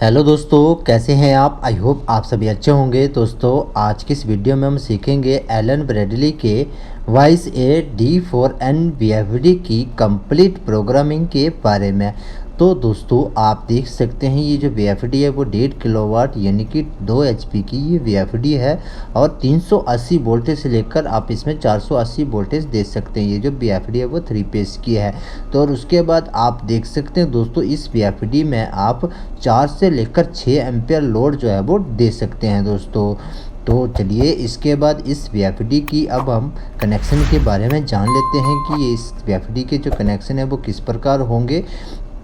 Hello दोस्तों, कैसे हैं आप। आई होप आप सभी अच्छे होंगे। दोस्तों आज की इस वीडियो में हम सीखेंगे एलन ब्रैडली के वॉइस ए D4N VFD की कंप्लीट प्रोग्रामिंग के बारे में। तो दोस्तों आप देख सकते हैं ये जो VFD है वो 1.5 किलोवाट यानी कि 2 HP की ये VFD है और 380 वोल्टेज से लेकर आप इसमें 480 वोल्टेज दे सकते हैं। ये जो VFD है वो 3 फेस की है। तो और उसके बाद आप देख सकते हैं दोस्तों इस VFD में आप 4 से लेकर 6 एम्पियर लोड जो है वो दे सकते हैं दोस्तों। तो चलिए इसके बाद इस VFD की अब हम कनेक्शन के बारे में जान लेते हैं कि ये इस VFD के जो कनेक्शन है वो किस प्रकार होंगे।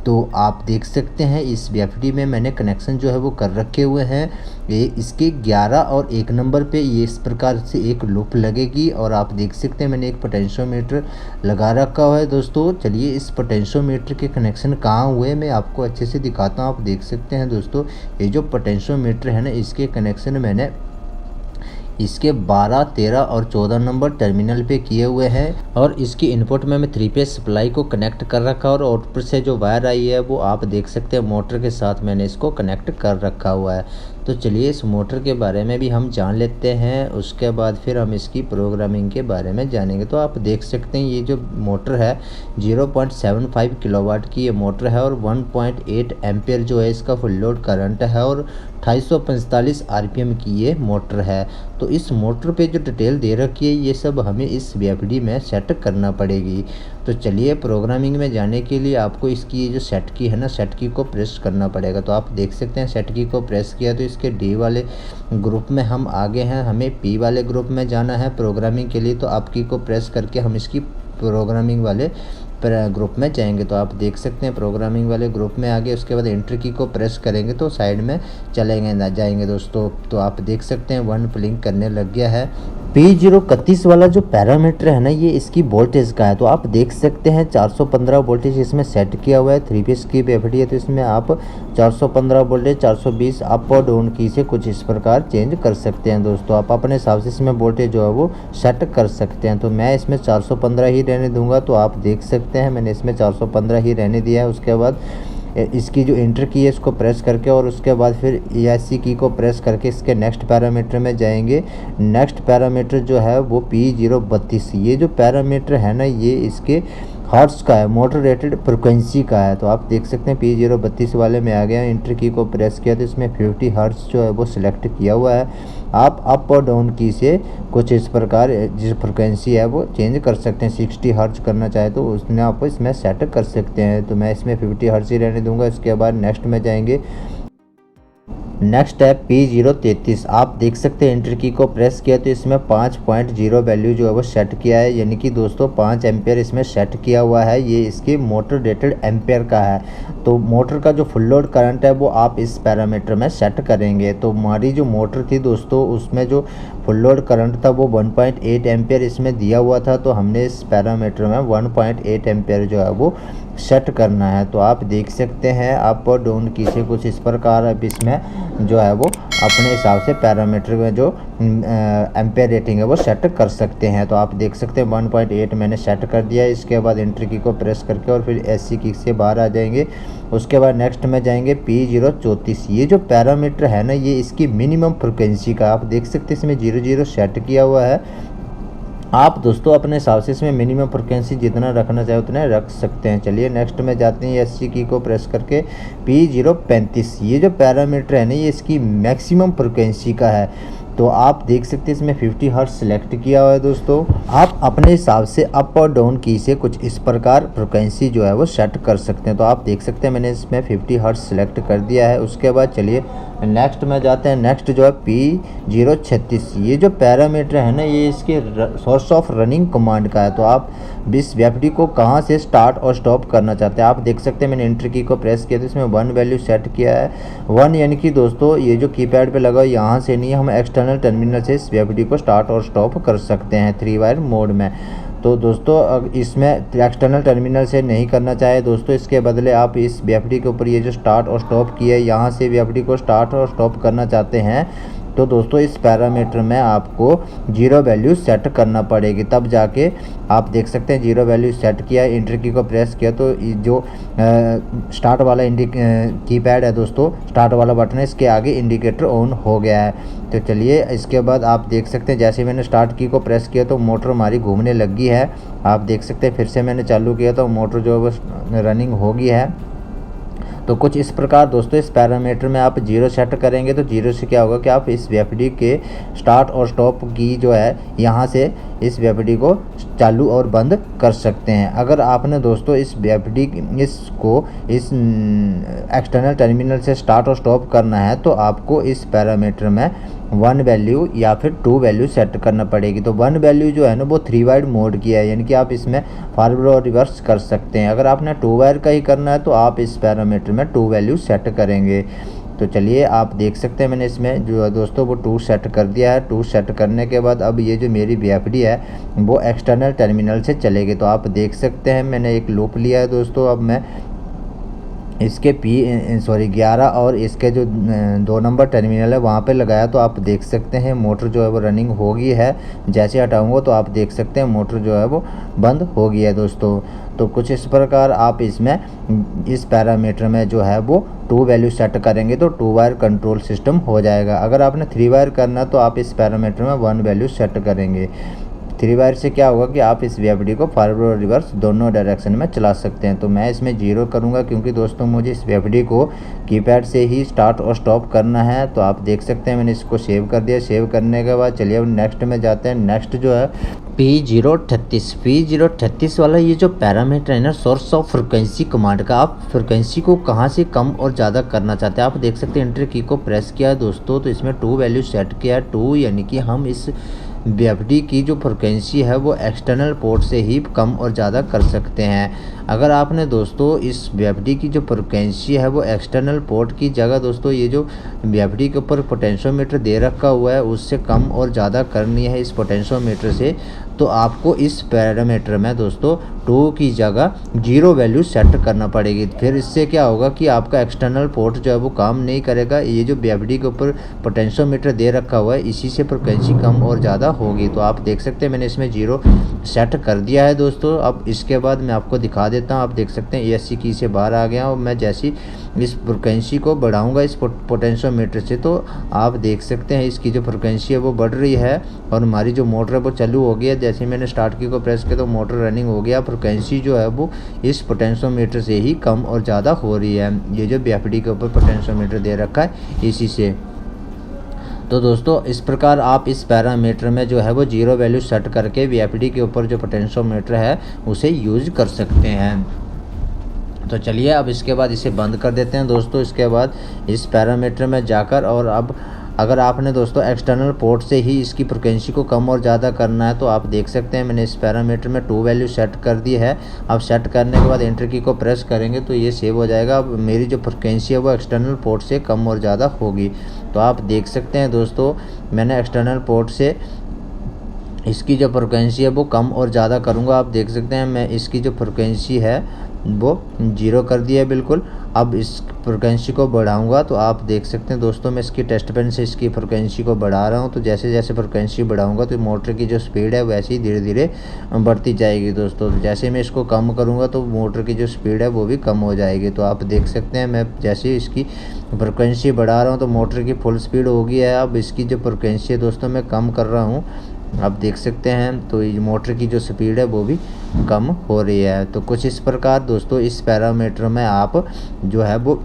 तो आप देख सकते हैं इस VFD में मैंने कनेक्शन जो है वो कर रखे हुए हैं। ये इसके 11 और 1 नंबर पे ये इस प्रकार से एक लूप लगेगी और आप देख सकते हैं मैंने एक पोटेंशियोमीटर लगा रखा हुआ है दोस्तों। चलिए इस पोटेंशियोमीटर के कनेक्शन कहाँ हुए मैं आपको अच्छे से दिखाता हूँ। आप देख सकते हैं दोस्तों ये जो पोटेंशियोमीटर है ना इसके कनेक्शन मैंने इसके 12, 13 और 14 नंबर टर्मिनल पे किए हुए हैं और इसकी इनपुट में मैं 3 फेज सप्लाई को कनेक्ट कर रखा और आउटपुट से जो वायर आई है वो आप देख सकते हैं मोटर के साथ मैंने इसको कनेक्ट कर रखा हुआ है। तो चलिए इस मोटर के बारे में भी हम जान लेते हैं, उसके बाद फिर हम इसकी प्रोग्रामिंग के बारे में जानेंगे। तो आप देख सकते हैं ये जो मोटर है 0.75 किलोवाट की ये मोटर है और 1.8 एम्पियर जो है इसका फुल लोड करंट है और 245 RPM की ये मोटर है। तो इस मोटर पे जो डिटेल दे रखी है ये सब हमें इस VFD में सेट करना पड़ेगी। तो चलिए प्रोग्रामिंग में जाने के लिए आपको इसकी ये जो सेट की है ना सेट की को प्रेस करना पड़ेगा। तो आप देख सकते हैं सेट की को प्रेस किया तो इसके D वाले ग्रुप में हम आगे हैं, हमें P वाले ग्रुप में जाना है प्रोग्रामिंग के लिए। तो आप की को प्रेस करके हम इसकी प्रोग्रामिंग वाले ग्रुप में जाएंगे। तो आप देख सकते हैं प्रोग्रामिंग वाले ग्रुप में आगे उसके बाद एंटर की को प्रेस करेंगे तो साइड में चलेंगे जाएंगे दोस्तों। तो आप देख सकते हैं 1 ब्लिंक करने लग गया है। P031 वाला जो पैरामीटर है ना ये इसकी वोल्टेज का है। तो आप देख सकते हैं 415 वोल्टेज इसमें सेट किया हुआ है। 3 फेस की VFD है तो इसमें आप 415 वोल्टेज 420 अप और डाउन की से कुछ इस प्रकार चेंज कर सकते हैं दोस्तों। आप अपने हिसाब से इसमें वोल्टेज जो है वो सेट कर सकते हैं। तो मैं इसमें 415 ही रहने दूंगा। तो आप देख सकते हैं मैंने इसमें 415 ही रहने दिया है। उसके बाद इसकी जो एंटर की है इसको प्रेस करके और उसके बाद फिर ESC की को प्रेस करके इसके नेक्स्ट पैरामीटर में जाएंगे। नेक्स्ट पैरामीटर जो है वो P032 ये जो पैरामीटर है ना ये इसके हर्ट्स का है, मोटर रेटेड फ्रिक्वेंसी का है। तो आप देख सकते हैं P032 वाले में आ गया। एंटर की को प्रेस किया तो इसमें 50 हर्ट्स जो है वो सिलेक्ट किया हुआ है। आप अप और डाउन की से कुछ इस प्रकार जिस फ्रिक्वेंसी है वो चेंज कर सकते हैं। 60 हर्ट्ज करना चाहे तो उसमें आप इसमें सेट कर सकते हैं। तो मैं इसमें 50 हर्ट्ज ही रहने दूंगा। इसके बाद नेक्स्ट में जाएंगे। नेक्स्ट है P033। आप देख सकते हैं एंटर की को प्रेस किया तो इसमें 5.0 वैल्यू जो है वो सेट किया है यानी कि दोस्तों 5 एम्पियर इसमें सेट किया हुआ है। ये इसकी मोटर रेटेड एम्पियर का है। तो मोटर का जो फुल लोड करंट है वो आप इस पैरामीटर में सेट करेंगे। तो हमारी जो मोटर थी दोस्तों उसमें जो फुल लोड करंट था वो 1.8 एम्पियर इसमें दिया हुआ था। तो हमने इस पैरामीटर में 1.8 एम्पियर जो है वो सेट करना है। तो आप देख सकते हैं अप और डाउन की से कुछ इस प्रकार अब इसमें जो है वो अपने हिसाब से पैरामीटर में जो एम्पियर रेटिंग है वो सेट कर सकते हैं। तो आप देख सकते हैं 1.8 मैंने सेट कर दिया है। इसके बाद एंटर की को प्रेस करके और फिर SC की से बाहर आ जाएंगे। उसके बाद नेक्स्ट में जाएंगे P034। ये जो पैरामीटर है ना ये इसकी मिनिमम फ्रिक्वेंसी का आप देख सकते हैं इसमें 00 सेट किया हुआ है। आप दोस्तों अपने हिसाब से इसमें मिनिमम फ्रिक्वेंसी जितना रखना चाहे उतना रख सकते हैं। चलिए नेक्स्ट में जाते हैं। SC की को प्रेस करके P035 ये जो पैरामीटर है ना ये इसकी मैक्सिमम फ्रिक्वेंसी का है। तो आप देख सकते हैं इसमें 50 हर्ट्ज सेलेक्ट किया हुआ है दोस्तों। आप अपने हिसाब से अप और डाउन की से कुछ इस प्रकार फ्रिक्वेंसी जो है वो सेट कर सकते हैं। तो आप देख सकते हैं मैंने इसमें 50 हर्ट्ज सेलेक्ट कर दिया है। उसके बाद चलिए नेक्स्ट में जाते हैं। नेक्स्ट जो है P036 ये जो पैरामीटर है ना ये इसके सोर्स ऑफ रनिंग कमांड का है। तो आप इस VFD को कहाँ से स्टार्ट और स्टॉप करना चाहते हैं आप देख सकते हैं मैंने एंटर की को प्रेस किया तो इसमें 1 वैल्यू सेट किया है। 1 यानी कि दोस्तों ये जो कीपैड पे लगा यहाँ से नहीं हम एक्सटर्नल टर्मिनल से इस VFD को स्टार्ट और स्टॉप कर सकते हैं 3 वायर मोड में। तो दोस्तों इसमें एक्सटर्नल टर्मिनल से नहीं करना चाहे दोस्तों इसके बदले आप इस VFD के ऊपर ये जो स्टार्ट और स्टॉप किया है यहाँ से VFD को स्टार्ट और स्टॉप करना चाहते हैं तो दोस्तों इस पैरामीटर में आपको जीरो वैल्यू सेट करना पड़ेगी, तब जाके आप देख सकते हैं जीरो वैल्यू सेट किया, एंटर की को प्रेस किया तो जो स्टार्ट वाला कीपैड है दोस्तों, स्टार्ट वाला बटन है, इसके आगे इंडिकेटर ऑन हो गया है। तो चलिए इसके बाद आप देख सकते हैं जैसे मैंने स्टार्ट की को प्रेस किया तो मोटर हमारी घूमने लगी है। आप देख सकते हैं फिर से मैंने चालू किया तो मोटर जो है वो रनिंग हो गई है। तो कुछ इस प्रकार दोस्तों इस पैरामीटर में आप जीरो सेट करेंगे तो जीरो से क्या होगा कि आप इस वीएफडी के स्टार्ट और स्टॉप की जो है यहाँ से इस वीएफडी को चालू और बंद कर सकते हैं। अगर आपने दोस्तों इस वीएफडी इसको इस एक्सटर्नल टर्मिनल से स्टार्ट और स्टॉप करना है तो आपको इस पैरामीटर में 1 वैल्यू या फिर 2 वैल्यू सेट करना पड़ेगी। तो 1 वैल्यू जो है ना वो 3 वायर मोड की है, यानी कि आप इसमें फॉरवर्ड और रिवर्स कर सकते हैं। अगर आपने 2 वायर का ही करना है तो आप इस पैरामीटर में 2 वैल्यू सेट करेंगे। तो चलिए आप देख सकते हैं मैंने इसमें जो है दोस्तों वो 2 सेट कर दिया है। 2 सेट करने के बाद अब ये जो मेरी वीएफडी है वो एक्सटर्नल टर्मिनल से चलेगी। तो आप देख सकते हैं मैंने एक लूप लिया है दोस्तों। अब मैं इसके 11 और इसके जो 2 नंबर टर्मिनल है वहाँ पे लगाया तो आप देख सकते हैं मोटर जो है वो रनिंग हो गई है। जैसे हटाऊंगा तो आप देख सकते हैं मोटर जो है वो बंद हो गई है दोस्तों। तो कुछ इस प्रकार आप इसमें इस पैरामीटर में जो है वो 2 वैल्यू सेट करेंगे तो 2 वायर कंट्रोल सिस्टम हो जाएगा। अगर आपने 3 वायर करना तो आप इस पैरामीटर में 1 वैल्यू सेट करेंगे। 3 वायर से क्या होगा कि आप इस वीएफडी को फॉरवर्ड और रिवर्स दोनों डायरेक्शन में चला सकते हैं। तो मैं इसमें 0 करूंगा क्योंकि दोस्तों मुझे इस वीएफडी को कीपैड से ही स्टार्ट और स्टॉप करना है। तो आप देख सकते हैं मैंने इसको सेव कर दिया। सेव करने के बाद चलिए अब नेक्स्ट में जाते हैं। नेक्स्ट जो है P038 वाला ये जो पैरामीटर है ना सोर्स ऑफ फ्रिक्वेंसी कमांड का, आप फ्रिक्वेंसी को कहाँ से कम और ज़्यादा करना चाहते हैं। आप देख सकते हैं एंटर की को प्रेस किया दोस्तों तो इसमें 2 वैल्यू सेट किया है। 2 यानी कि हम इस वीएफडी की जो फ्रिक्वेंसी है वो एक्सटर्नल पोर्ट से ही कम और ज़्यादा कर सकते हैं। अगर आपने दोस्तों इस वीएफडी की जो फ्रिक्वेंसी है वो एक्सटर्नल पोर्ट की जगह दोस्तों ये जो वीएफडी के ऊपर पोटेंशियोमीटर दे रखा हुआ है उससे कम और ज़्यादा करनी है इस पोटेंशियोमीटर से, तो आपको इस पैरामीटर में दोस्तों 2 की जगह 0 वैल्यू सेट करना पड़ेगी। फिर इससे क्या होगा कि आपका एक्सटर्नल पोर्ट जो है वो काम नहीं करेगा। ये जो वीएफडी के ऊपर पोटेंशियोमीटर दे रखा हुआ है इसी से फ्रिक्वेंसी कम और ज़्यादा होगी। तो आप देख सकते हैं मैंने इसमें 0 सेट कर दिया है दोस्तों। अब इसके बाद मैं आपको दिखा देता हूँ। आप देख सकते हैं ESC की से बाहर आ गया और मैं जैसी इस फ्रिक्वेंसी को बढ़ाऊंगा इस पोटेंशियोमीटर से तो आप देख सकते हैं इसकी जो फ्रिक्वेंसी है वो बढ़ रही है और हमारी जो मोटर है वो चालू हो गई है। जैसे मैंने स्टार्ट की को प्रेस किया तो मोटर रनिंग हो गया। फ्रिक्वेंसी जो है वो इस पोटेंशियोमीटर से ही कम और ज़्यादा हो रही है। ये जो वीएफडी के ऊपर पोटेंशियोमीटर दे रखा है इसी से। तो दोस्तों इस प्रकार आप इस पैरामीटर में जो है वो 0 वैल्यू सेट करके वीएफडी के ऊपर जो पोटेंशियोमीटर है उसे यूज कर सकते हैं। तो चलिए अब इसके बाद इसे बंद कर देते हैं दोस्तों। इसके बाद इस पैरामीटर में जाकर और अब अगर आपने दोस्तों एक्सटर्नल पोर्ट से ही इसकी फ्रिक्वेंसी को कम और ज़्यादा करना है तो आप देख सकते हैं मैंने इस पैरामीटर में 2 वैल्यू सेट कर दी है। अब सेट करने के बाद एंटर की को प्रेस करेंगे तो ये सेव हो जाएगा। अब मेरी जो फ्रिक्वेंसी है वो एक्सटर्नल पोर्ट से कम और ज़्यादा होगी। तो आप देख सकते हैं दोस्तों मैंने एक्सटर्नल पोर्ट से इसकी जो फ्रिक्वेंसी है वो कम और ज़्यादा करूँगा। आप देख सकते हैं मैं इसकी जो फ्रिक्वेंसी है वो 0 कर दिया है बिल्कुल। अब इस फ्रिक्वेंसी को बढ़ाऊंगा तो आप देख सकते हैं दोस्तों मैं इसकी टेस्ट पेन से इसकी फ्रिक्वेंसी को बढ़ा रहा हूं। तो जैसे जैसे फ्रिक्वेंसी बढ़ाऊंगा तो मोटर की जो स्पीड है वैसे ही धीरे धीरे बढ़ती जाएगी दोस्तों। जैसे मैं इसको कम करूंगा तो मोटर की जो स्पीड है वो भी कम हो जाएगी। तो आप देख सकते हैं मैं जैसे इसकी फ्रिक्वेंसी बढ़ा रहा हूँ तो मोटर की फुल स्पीड हो गई है। अब इसकी जो फ्रिक्वेंसी है दोस्तों मैं कम कर रहा हूँ। आप देख सकते हैं तो ये मोटर की जो स्पीड है वो भी कम हो रही है। तो कुछ इस प्रकार दोस्तों इस पैरामीटर में आप जो है वो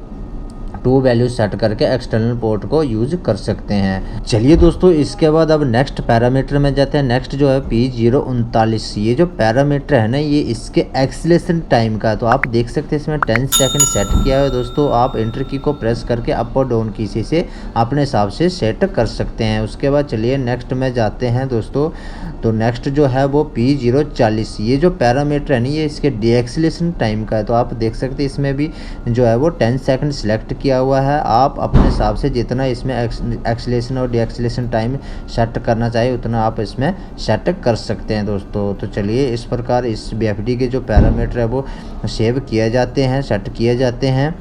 2 वैल्यू सेट करके एक्सटर्नल पोर्ट को यूज कर सकते हैं। चलिए दोस्तों इसके बाद अब नेक्स्ट पैरामीटर में जाते हैं। नेक्स्ट जो है P039 ये जो पैरामीटर है ना ये इसके एक्सीलरेशन टाइम का। तो आप देख सकते हैं इसमें 10 सेकंड सेट किया है दोस्तों। आप एंटर की को प्रेस करके अप और डाउन की से अपने हिसाब से सेट कर सकते हैं। उसके बाद चलिए नेक्स्ट में जाते हैं दोस्तों। तो नेक्स्ट जो है वो P040 ये जो पैरामीटर है ना ये इसके डीएक्सीलेशन टाइम का है। तो आप देख सकते हैं इसमें भी जो है वो 10 सेकंड सिलेक्ट किया हुआ है। आप अपने हिसाब से जितना इसमें एक्सीलेशन और डीएक्सीलेशन टाइम सेट करना चाहिए उतना आप इसमें सेट कर सकते हैं दोस्तों। तो चलिए इस प्रकार इस वीएफडी के जो पैरामीटर है वो सेव किए जाते हैं, सेट किए जाते हैं।